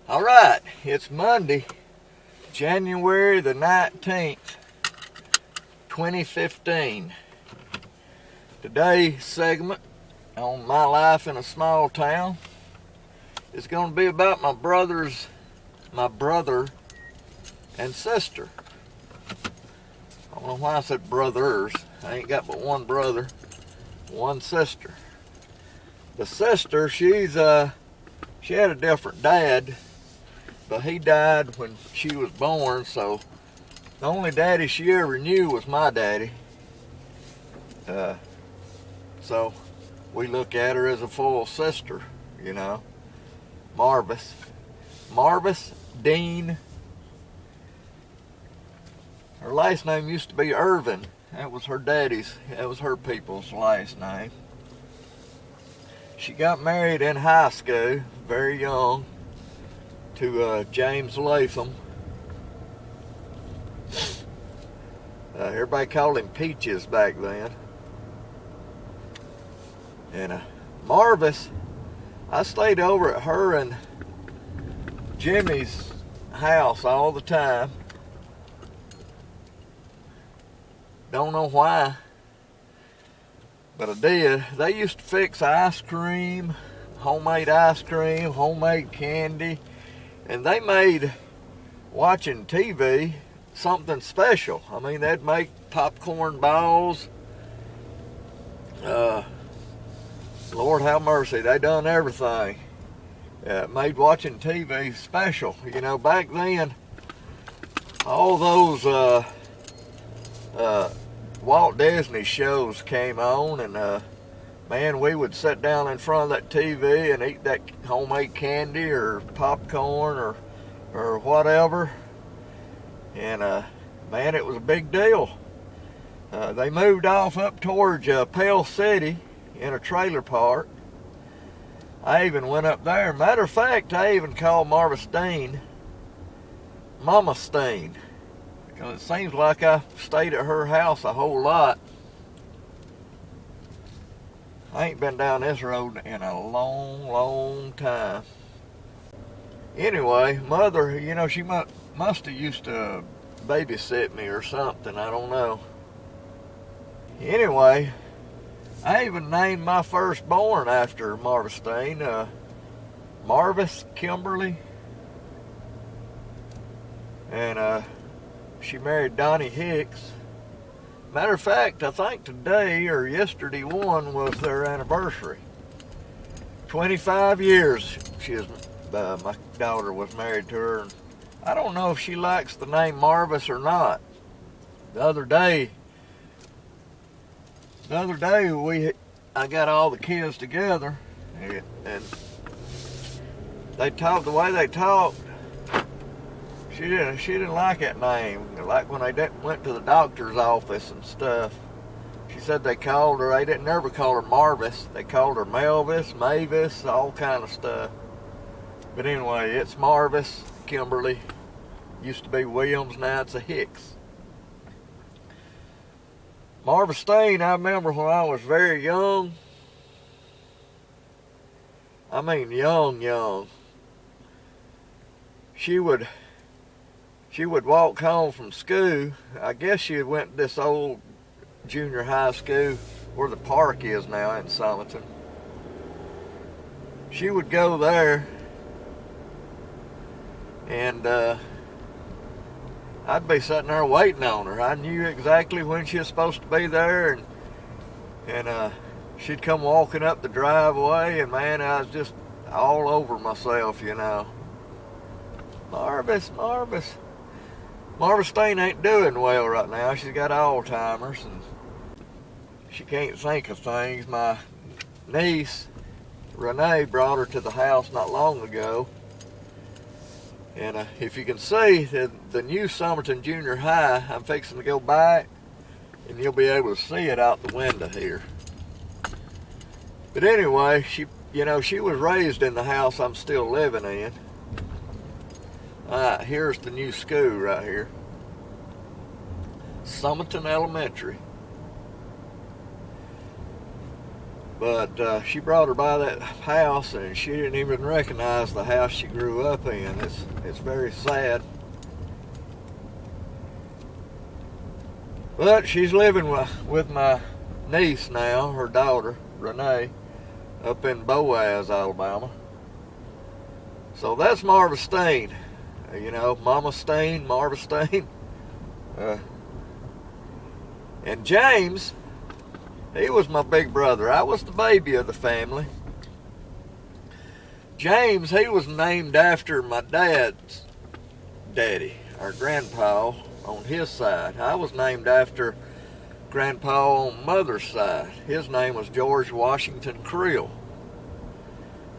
All right, it's Monday, January the 19th, 2015. Today's segment on my life in a small town is going to be about my brother and sister. I don't know why I said brothers. I ain't got but one brother, one sister. The sister, she had a different dad, but he died when she was born, so the only daddy she ever knew was my daddy. So we look at her as a full sister, you know. Marvis Dean. Her last name used to be Irvin. That was her people's last name. She got married in high school, very young, to James Latham. Everybody called him Peaches back then. And Marvis, I stayed over at her and Jimmy's house all the time. Don't know why, but I did. They used to fix ice cream, homemade candy, and they made watching TV something special. I mean, they'd make popcorn balls. Lord have mercy, they done everything. Made watching TV special. You know, back then, all those Walt Disney shows came on, and man, we would sit down in front of that TV and eat that homemade candy or popcorn or whatever. And man, it was a big deal. They moved off up towards Pell City in a trailer park. I even went up there. Matter of fact, I even called Marvis Dean Mama Steen, because it seems like I stayed at her house a whole lot. I ain't been down this road in a long time. Anyway, Mother, you know, she must have used to babysit me or something, I don't know. Anyway, I even named my firstborn after Marvis Steen, Marvis Kimberly. And she married Donnie Hicks. Matter of fact, I think today or yesterday was their anniversary. 25 years my daughter was married to her. And I don't know if she likes the name Marvis or not. The other day I got all the kids together, and they talked the way they talked. She didn't like that name. Like when they went to the doctor's office and stuff, she said they didn't ever call her Marvis. They called her Melvis, Mavis, all kind of stuff. But anyway, it's Marvis Kimberly. Used to be Williams, now it's a Hicks. Marvis Steen, I remember when I was very young. I mean young. She would walk home from school. I guess she had went to this old junior high school where the park is now in Summerton. She would go there, and I'd be sitting there waiting on her. I knew exactly when she was supposed to be there, and she'd come walking up the driveway, and man, I was just all over myself, you know. Marvis Steen ain't doing well right now. She's got Alzheimer's, and she can't think of things. My niece, Renee, brought her to the house not long ago. And if you can see, the new Summerton Junior High, I'm fixing to go by it, and you'll be able to see it out the window here. But anyway, she was raised in the house I'm still living in. Alright, here's the new school right here. Summerton Elementary. But she brought her by that house, and she didn't even recognize the house she grew up in. It's very sad. But she's living with my niece now, her daughter, Renee, up in Boaz, Alabama. So that's Marva Steen. You know, Mama Steen, Marva Steen. And James, he was my big brother. I was the baby of the family. James, he was named after my dad's daddy, our grandpa on his side. I was named after grandpa on mother's side. His name was George Washington Creel.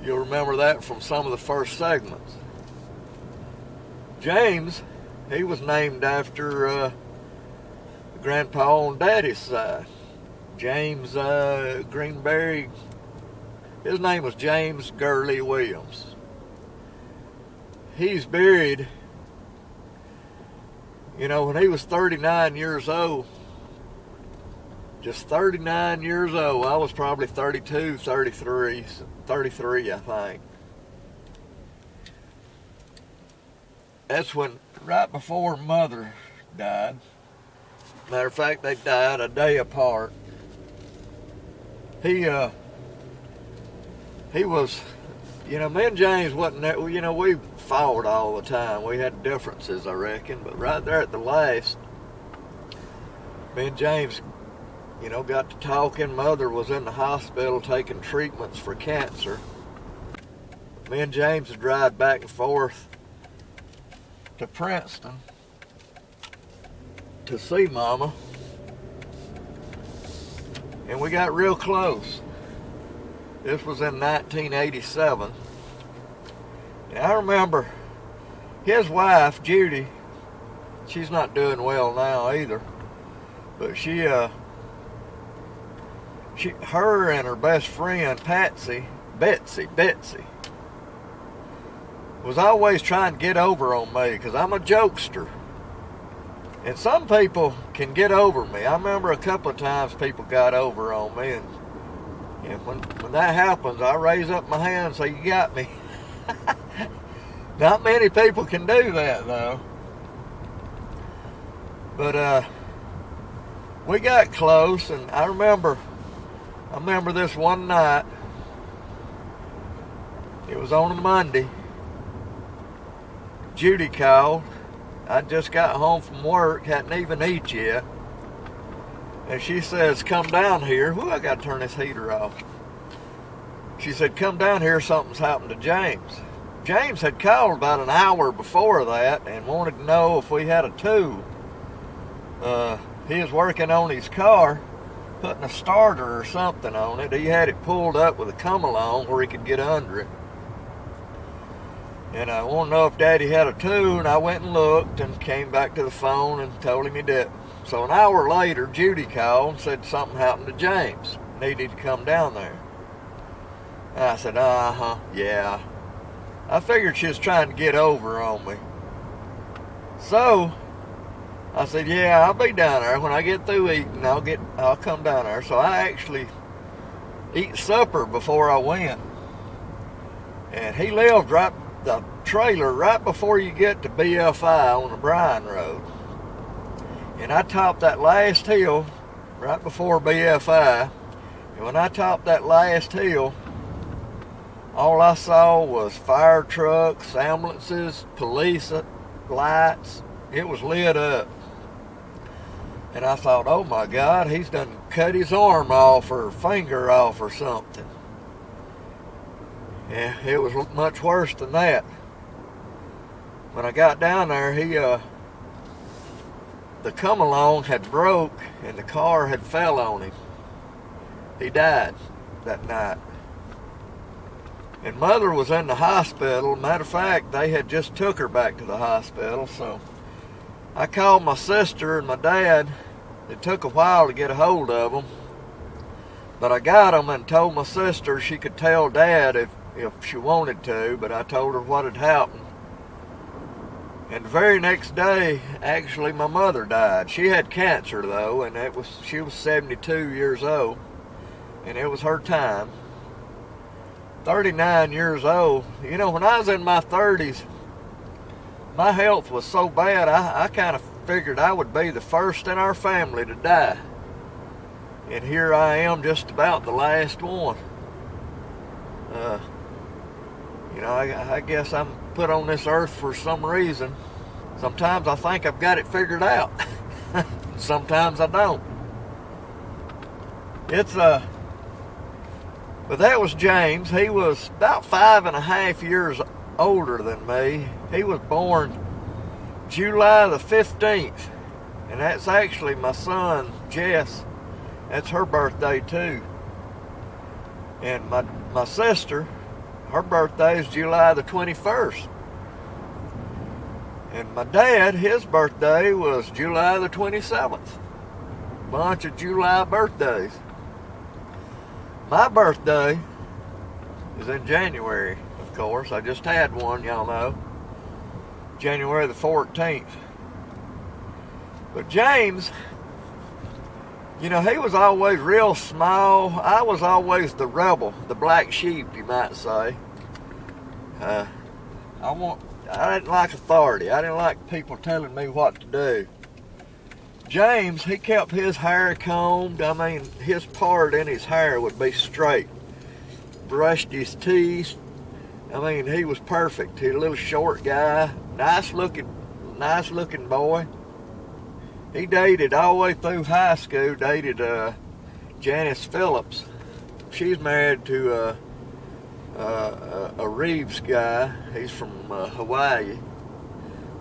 You'll remember that from some of the first segments. James, he was named after grandpa on daddy's side. James Greenberry, his name was James Gurley Williams. He's buried, you know, when he was 39 years old, just 39 years old. I was probably 32, 33, I think. That's when, right before Mother died. Matter of fact, they died a day apart. He was, you know, me and James wasn't that, you know, we fought all the time. We had differences, I reckon, but right there at the last, me and James, you know, got to talking. Mother was in the hospital taking treatments for cancer. Me and James would ride back and forth to Princeton to see Mama. And we got real close. This was in 1987. And I remember his wife, Judy, she's not doing well now either. But her and her best friend, Betsy, was always trying to get over on me because I'm a jokester. And some people can get over me. I remember a couple of times people got over on me, and when that happens, I raise up my hand and say, "You got me." Not many people can do that, though. But we got close, and I remember this one night. It was on a Monday. Judy called. I just got home from work, hadn't even eaten yet. And she says, "Come down here." Whoo, I got to turn this heater off. She said, "Come down here, something's happened to James." James had called about an hour before that and wanted to know if we had a tool. He was working on his car, putting a starter or something on it. He had it pulled up with a come-along where he could get under it. And I wanted to know if Daddy had a tool, and I went and looked and came back to the phone and told him he didn't. So an hour later, Judy called and said something happened to James. Needed to come down there. And I said, yeah. I figured she was trying to get over on me. So I said, yeah, I'll be down there. When I get through eating, I'll come down there. So I actually eat supper before I went. And he lived the trailer right before you get to BFI on the Bryan Road. And I topped that last hill right before BFI. And when I topped that last hill, all I saw was fire trucks, ambulances, police lights. It was lit up. And I thought, oh my God, he's done cut his arm off or finger off or something. Yeah, it was much worse than that. When I got down there, the come-along had broke and the car had fell on him. He died that night. And Mother was in the hospital. Matter of fact, they had just took her back to the hospital. So I called my sister and my dad. It took a while to get a hold of them. But I got them and told my sister she could tell Dad if she wanted to, but I told her what had happened. And the very next day, actually, my mother died. She had cancer, though, and she was 72 years old. and it was her time. 39 years old. You know, when I was in my 30s, my health was so bad, I kind of figured I would be the first in our family to die. And here I am, just about the last one. You know, I guess I'm put on this earth for some reason. Sometimes I think I've got it figured out. Sometimes I don't. But that was James. He was about 5.5 years older than me. He was born July the 15th. And that's actually my son, Jess. That's her birthday too. And my sister, her birthday is July the 21st. And my dad, his birthday was July the 27th. Bunch of July birthdays. My birthday is in January, of course. I just had one, y'all know. January the 14th. But James, you know, he was always real small. I was always the rebel, the black sheep, you might say. I didn't like authority. I didn't like people telling me what to do. James, he kept his hair combed. I mean, his part in his hair would be straight. Brushed his teeth. I mean, he was perfect. He was a little short guy. Nice looking boy. He dated all the way through high school, dated Janice Phillips. She's married to a Reeves guy. He's from Hawaii.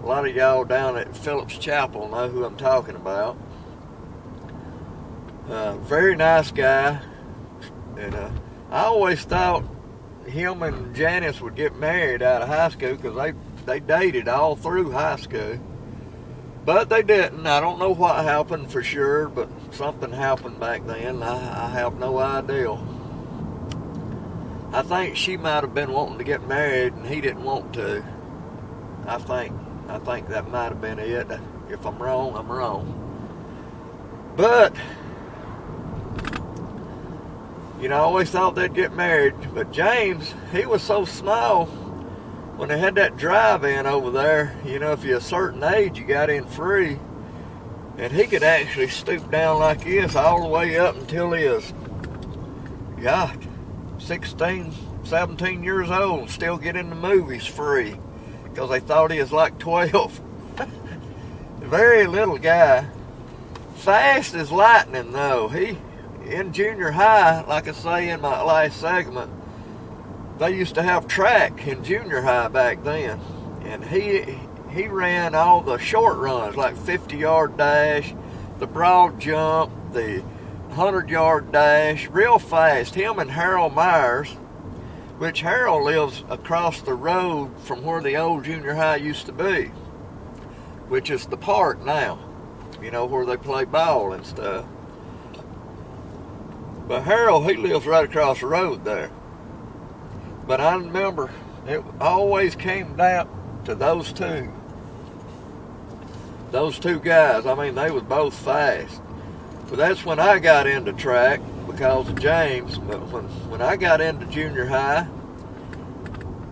A lot of y'all down at Phillips Chapel know who I'm talking about. Very nice guy. And I always thought him and Janice would get married out of high school because they dated all through high school. But they didn't. I don't know what happened for sure, but something happened back then. I have no idea. I think she might have been wanting to get married and he didn't want to. I think that might have been it. If I'm wrong, I'm wrong. But, you know, I always thought they'd get married. But James, he was so small. When they had that drive-in over there, you know, if you're a certain age, you got in free. And he could actually stoop down like this all the way up until he was, God, 16, 17 years old and still get in the movies free. Because they thought he was like 12. Very little guy. Fast as lightning though. He, in junior high, like I say in my last segment, they used to have track in junior high back then. And he ran all the short runs, like 50-yard dash, the broad jump, the 100-yard dash, real fast. Him and Harold Myers, which Harold lives across the road from where the old junior high used to be, which is the park now, you know, where they play ball and stuff. But Harold, he lives right across the road there. But I remember it always came down to those two. Those two guys, I mean, they was both fast. But that's when I got into track because of James. But when I got into junior high,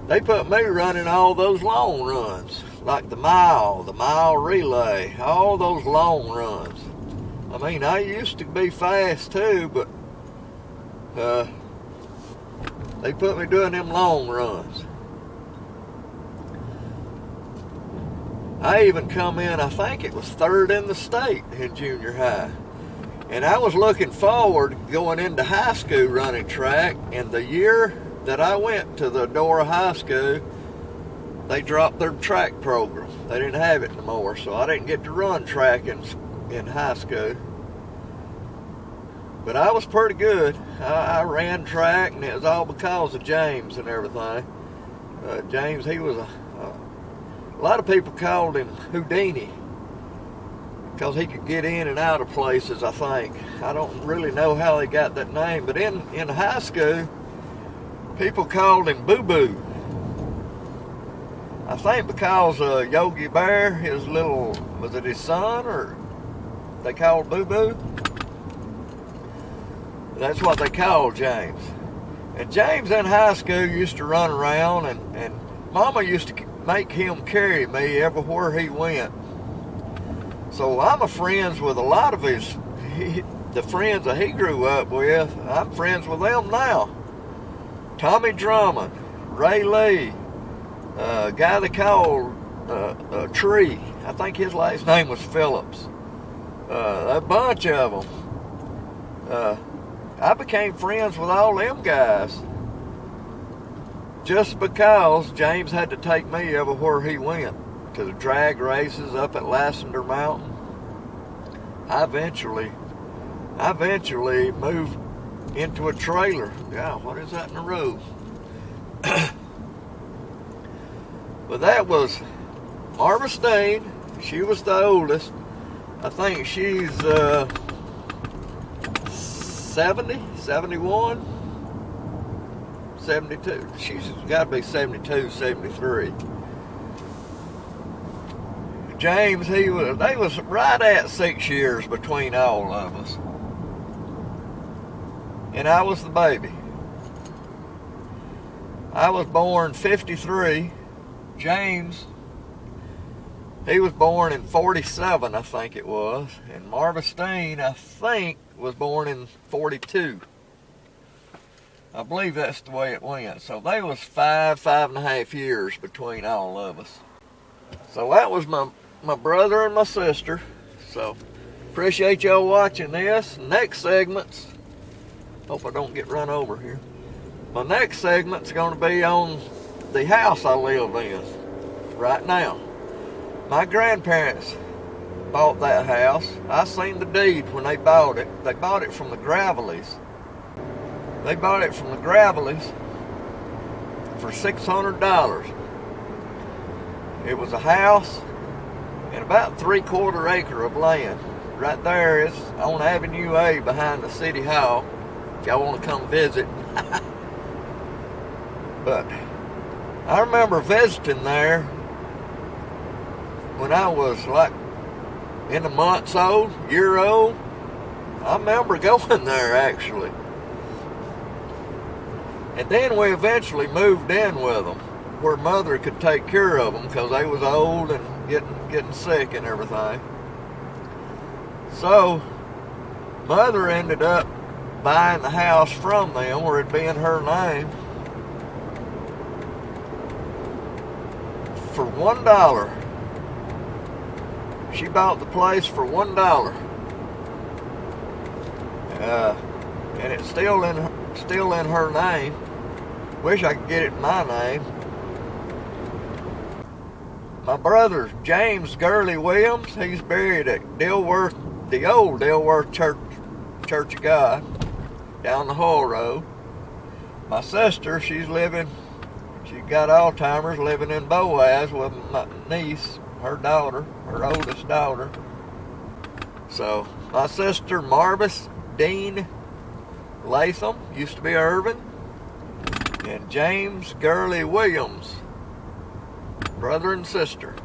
they put me running all those long runs, like the mile relay, all those long runs. I mean, I used to be fast too, but they put me doing them long runs. I even come in, I think it was third in the state in junior high. And I was looking forward to going into high school running track, and the year that I went to the Dora High School, they dropped their track program. They didn't have it anymore, so I didn't get to run track in high school. But I was pretty good. I ran track, and it was all because of James and everything. James, he was a lot of people called him Houdini because he could get in and out of places, I think. I don't really know how he got that name, but in high school, people called him Boo Boo. I think because Yogi Bear, his little, was it his son, or they called Boo Boo? That's what they call James. And James in high school used to run around, and Mama used to make him carry me everywhere he went. So I'm friends with a lot of the friends that he grew up with. I'm friends with them now. Tommy Drummond, Ray Lee, a guy they called Tree. I think his last name was Phillips. A bunch of them. I became friends with all them guys just because James had to take me everywhere he went, to the drag races up at Lassiter Mountain. I eventually moved into a trailer. Yeah, what is that in the road? But that was Marva Steen. She was the oldest. I think she's 70, 71, 72. She's got to be 72, 73. James, they was right at 6 years between all of us. And I was the baby. I was born 53. James, he was born in 47, I think it was. And Marva Steen, I think, was born in 42. I believe that's the way it went. So they was 5.5 years between all of us. So that was my brother and my sister. So appreciate y'all watching this. Next segment's, hope I don't get run over here. My next segment's going to be on the house I live in right now. My grandparents bought that house. I seen the deed when they bought it. They bought it from the Graveleys. They bought it from the Graveleys for $600. It was a house and about 3/4 acre of land. Right there is on Avenue A behind the City Hall, if y'all want to come visit. But I remember visiting there when I was like in the months old, year old. I remember going there actually. And then we eventually moved in with them, where Mother could take care of them because they was old and getting sick and everything. So Mother ended up buying the house from them, where it'd be in her name, for $1. She bought the place for $1. And it's still in her name. Wish I could get it in my name. My brother James Gurley Williams, he's buried at Dilworth, the old Dilworth Church of God, down the Hull Road. My sister, she got Alzheimer's, living in Boaz with my niece, her daughter, her oldest daughter. So my sister Marvis Dean Latham, used to be Irvin, and James Gurley Williams, brother and sister.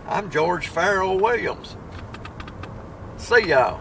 I'm George Farrell Williams. See y'all.